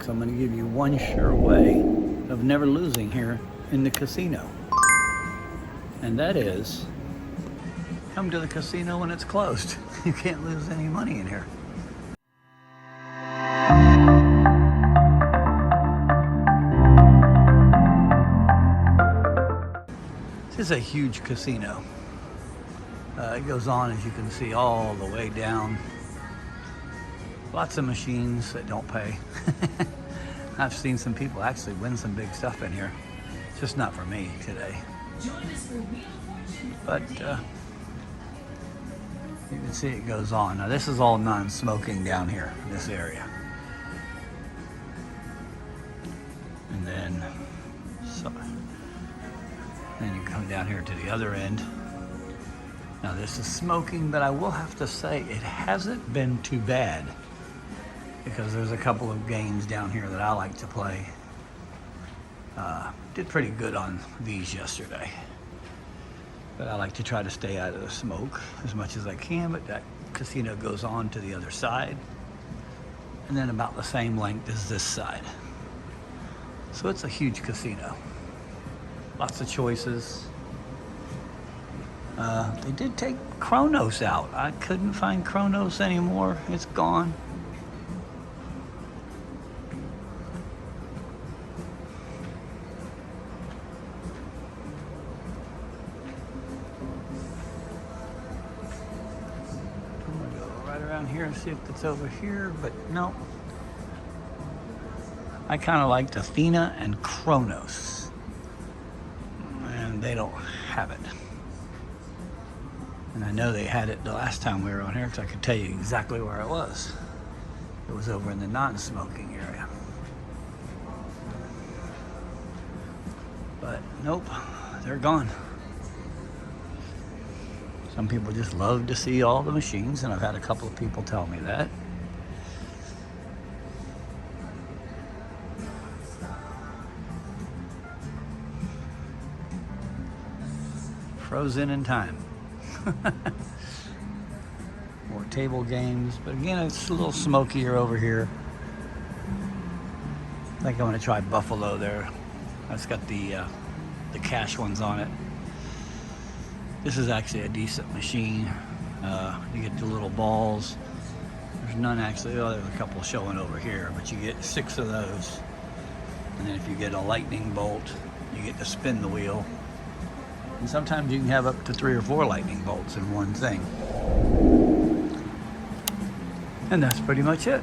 So I'm going to give you one sure way of never losing here in the casino. And that is, come to the casino when it's closed. You can't lose any money in here. This is a huge casino. It goes on, as you can see, all the way down. Lots of machines that don't pay. I've seen some people actually win some big stuff in here. It's just not for me today. But you can see it goes on. Now this is all non-smoking down here in this area. And then you come down here to the other end. Now this is smoking, but I will have to say it hasn't been too bad, because there's a couple of games down here that I like to play. Did pretty good on these yesterday. But I like to try to stay out of the smoke as much as I can, but that casino goes on to the other side. And then about the same length as this side. So it's a huge casino. Lots of choices. They did take Kronos out. I couldn't find Kronos anymore. It's gone. Around here and see if it's over here, but no. I kind of liked Athena and Kronos, and they don't have it. And I know they had it the last time we were on here, because I could tell you exactly where it was. It was over in the non-smoking area. But nope, they're gone. Some people just love to see all the machines, and I've had a couple of people tell me that. Frozen in time. More table games, but again, it's a little smokier over here. I think I'm gonna try Buffalo there. That's got the cash ones on it. This is actually a decent machine. You get the little balls. There's none actually, oh, there's a couple showing over here, but you get 6 of those. And then if you get a lightning bolt, you get to spin the wheel. And sometimes you can have up to 3 or 4 lightning bolts in one thing. And that's pretty much it.